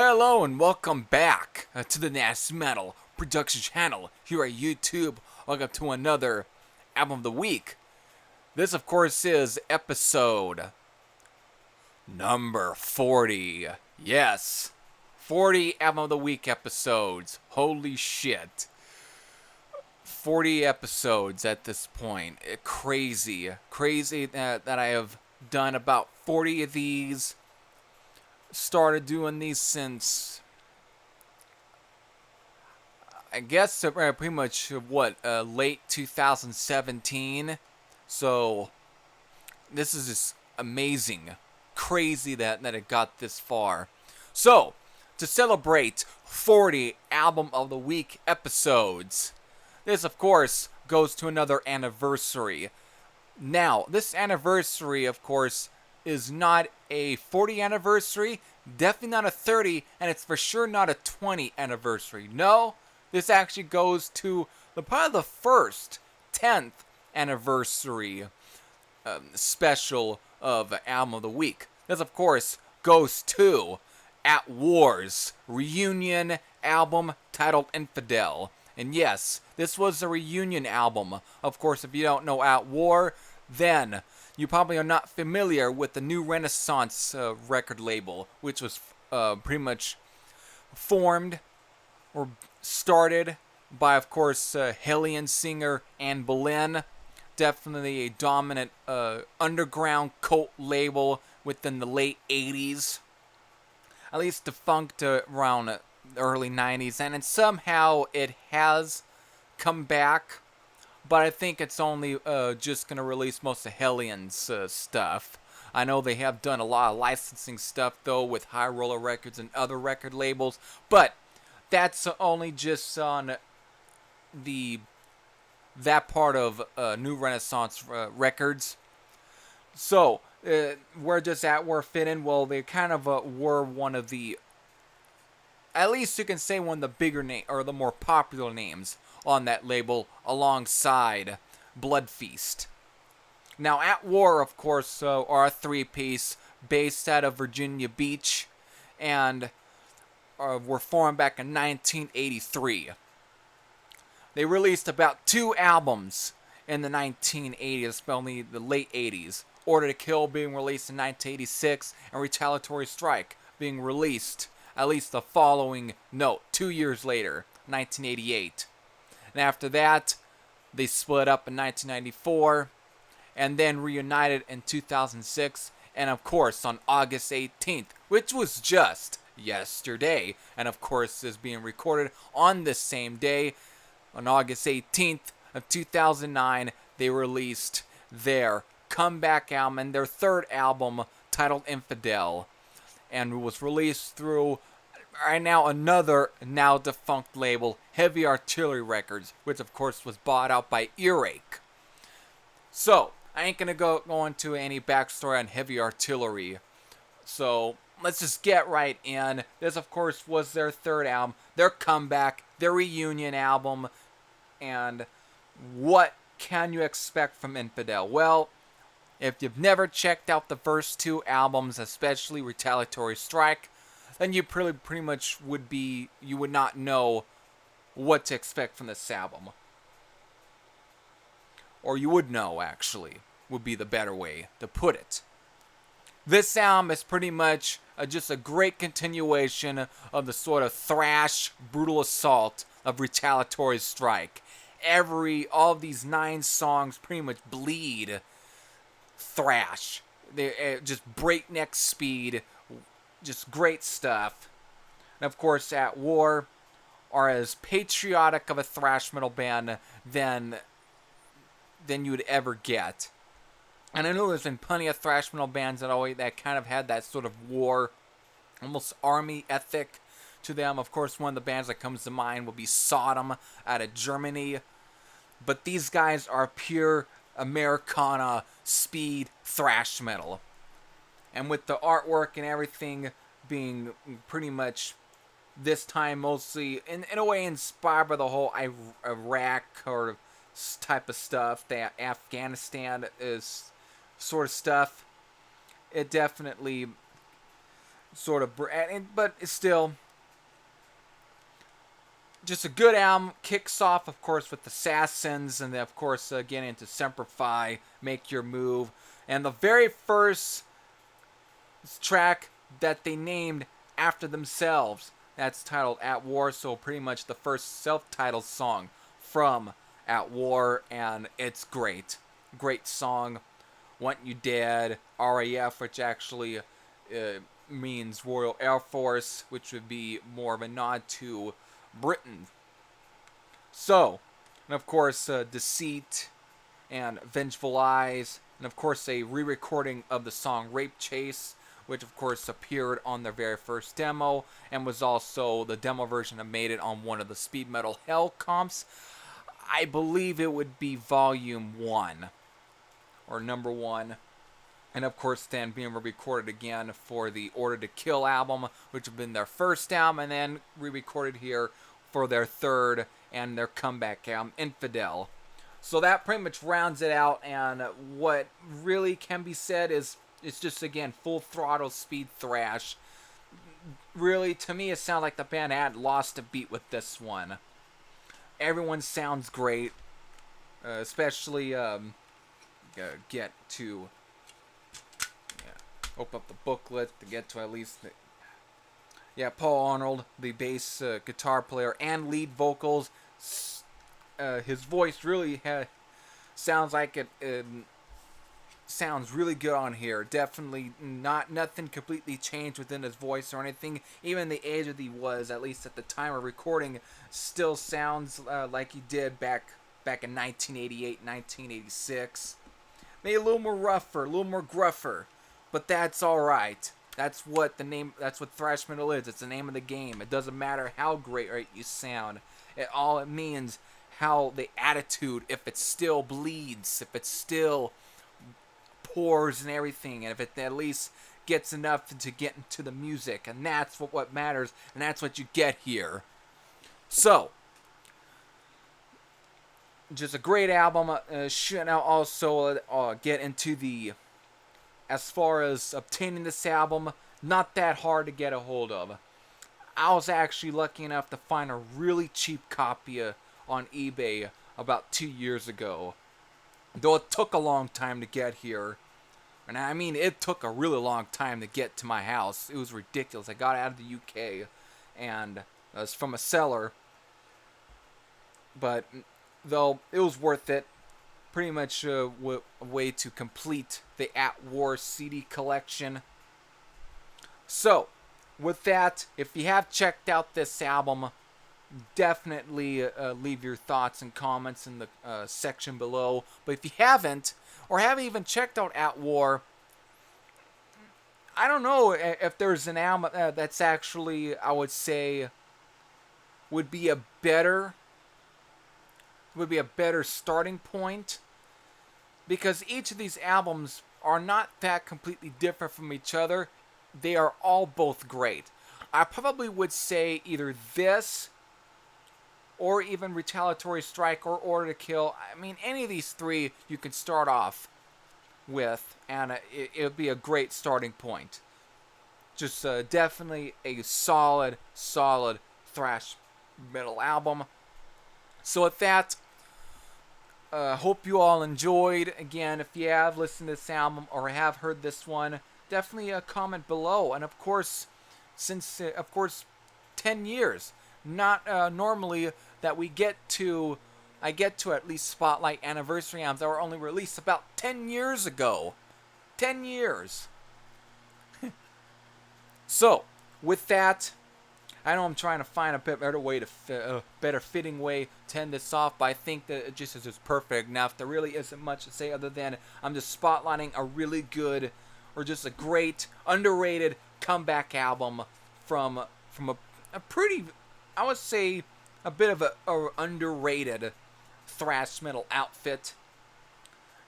Hello and welcome back to the Nasty Metal production channel here at YouTube. Welcome to another album of the week. This, of course, is episode number 40. Yes, 40 album of the week episodes. Holy shit. 40 episodes at this point. Crazy that I have done about 40 of these. Started doing these since, I guess, pretty much late 2017. So this is just amazing, crazy that it got this far. So to celebrate 40 album of the week episodes, this of course goes to another anniversary. Now this anniversary, of course, is not a 40 anniversary, definitely not a 30, and it's for sure not a 20 anniversary. No, this actually goes to probably the first 10th anniversary special of Album of the Week. This, of course, goes to At War's reunion album titled Infidel. And yes, this was a reunion album. Of course, if you don't know At War, then you probably are not familiar with the New Renaissance record label, which was pretty much formed or started by, of course, Hellion singer Anne Boleyn. Definitely a dominant underground cult label within the late 80s. At least defunct around the early 90s. And somehow it has come back. But I think it's only just going to release most of Hellion's stuff. I know they have done a lot of licensing stuff, though, with High Roller Records and other record labels. But that's only just on that part of New Renaissance Records. So, where does At War fit in? Well, they kind of were one of the, at least you can say, one of the bigger name or the more popular names on that label, alongside Blood Feast. Now, At War, of course, are a three-piece based out of Virginia Beach, and were formed back in 1983. They released about 2 albums in the 1980s, especially the late 80s. Order to Kill being released in 1986, and Retaliatory Strike being released at least the following 2 years later, 1988. And after that, they split up in 1994, and then reunited in 2006, and of course on August 18th, which was just yesterday, and of course is being recorded on this same day, on August 18th of 2009, they released their comeback album and their third album titled Infidel, and was released through right now another now defunct label, Heavy Artillery Records, which of course was bought out by Earache. So I ain't gonna go into any backstory on Heavy Artillery, so let's just get right in. This of course was their third album, their comeback, their reunion album. And what can you expect from Infidel? Well, if you've never checked out the first 2 albums, especially Retaliatory Strike, then you pretty much you would not know what to expect from this album. Or you would know, actually, would be the better way to put it. This album is pretty much just a great continuation of the sort of thrash, brutal assault of Retaliatory Strike. All of these 9 songs pretty much bleed thrash. They just breakneck speed, just great stuff. And of course, At War are as patriotic of a thrash metal band than you would ever get. And I know there's been plenty of thrash metal bands that kind of had that sort of war, almost army ethic to them. Of course, one of the bands that comes to mind would be Sodom out of Germany. But these guys are pure Americana speed thrash metal. And with the artwork and everything being pretty much this time mostly, in a way, inspired by the whole Iraq or type of stuff, that Afghanistan is sort of stuff, it definitely sort of, but it's still just a good album. Kicks off, of course, with Assassins, and then, of course, getting into Semper Fi, Make Your Move. And the very first track that they named after themselves, that's titled At War, so pretty much the first self-titled song from At War, and it's great. Great song. Want You Dead, RAF, which actually means Royal Air Force, which would be more of a nod to Britain. So, and of course, Deceit and Vengeful Eyes, and of course, a re recording of the song Rape Chase, which of course appeared on their very first demo, and was also the demo version that made it on one of the Speed Metal Hell comps. I believe it would be Volume 1, or Number 1. And of course, then being re-recorded again for the Order to Kill album, which had been their first album, and then re-recorded here for their third and their comeback album, Infidel. So that pretty much rounds it out, and what really can be said is it's just, again, full throttle speed thrash. Really, to me, it sounded like the band had lost a beat with this one. Everyone sounds great, especially get to open up the booklet to get to at least Paul Arnold, the bass guitar player and lead vocals. His voice really sounds like it sounds really good on here. Definitely nothing completely changed within his voice or anything. Even the age that he was, at least at the time of recording, still sounds like he did back in 1988, 1986. Maybe a little more rougher, a little more gruffer. But that's alright. That's what thrash metal is. It's the name of the game. It doesn't matter how great you sound. All it means how the attitude, if it still bleeds, if it still pours and everything, and if it at least gets enough to get into the music. And that's what matters, and that's what you get here. So, just a great album. Should now also get into the... As far as obtaining this album, not that hard to get a hold of. I was actually lucky enough to find a really cheap copy on eBay about 2 years ago. Though it took a long time to get here. And I mean, it took a really long time to get to my house. It was ridiculous. I got it out of the UK, and it was from a seller. But, though, it was worth it. Pretty much a way to complete the At War CD collection. So, with that, if you have checked out this album, definitely leave your thoughts and comments in the section below. But if you haven't, or haven't even checked out At War, I don't know if there's an album that's actually, I would say, would be a better starting point, because each of these albums are not that completely different from each other. They are all both great. I probably would say either this or even Retaliatory Strike or Order to Kill. I mean, any of these three you can start off with, and it would be a great starting point. Just definitely a solid thrash metal album. So with that, hope you all enjoyed. Again, if you have listened to this album or have heard this one, definitely comment below. And of course, since 10 years, not normally that I get to at least spotlight anniversary albums that were only released about 10 years ago. 10 years. So, with that, I know I'm trying to find a better fitting way to end this off, but I think that it just is just perfect enough. There really isn't much to say other than I'm just spotlighting a really good, or just a great, underrated comeback album from a pretty, I would say, a bit of a underrated thrash metal outfit.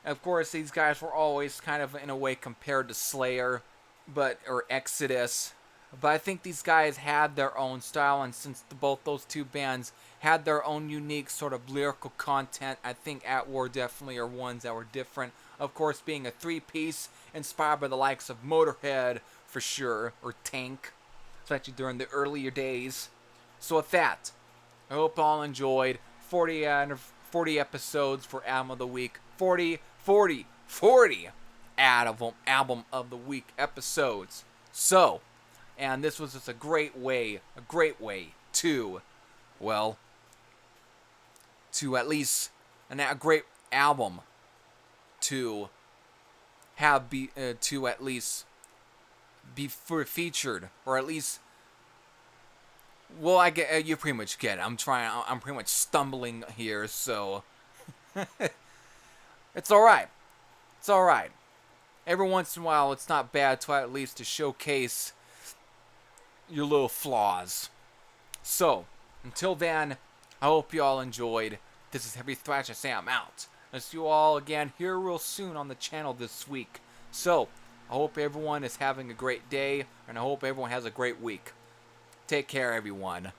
And of course, these guys were always kind of in a way compared to Slayer, or Exodus. But I think these guys had their own style, and since both those two bands had their own unique sort of lyrical content, I think At War definitely are ones that were different. Of course, being a three-piece inspired by the likes of Motorhead, for sure, or tank, especially during the earlier days. So with that, I hope all enjoyed 40 episodes for Album of the Week. 40 Album of the Week episodes. So, and this was just a great way to, well, to at least a great album to have to at least be featured, or at least, well, I get, you pretty much get it. I'm pretty much stumbling here, so it's all right. It's all right. Every once in a while, it's not bad to at least to showcase your little flaws. So, until then, I hope you all enjoyed. This is Heavy Thrasher Sam out. I'll see you all again here real soon on the channel this week. So, I hope everyone is having a great day, and I hope everyone has a great week. Take care, everyone.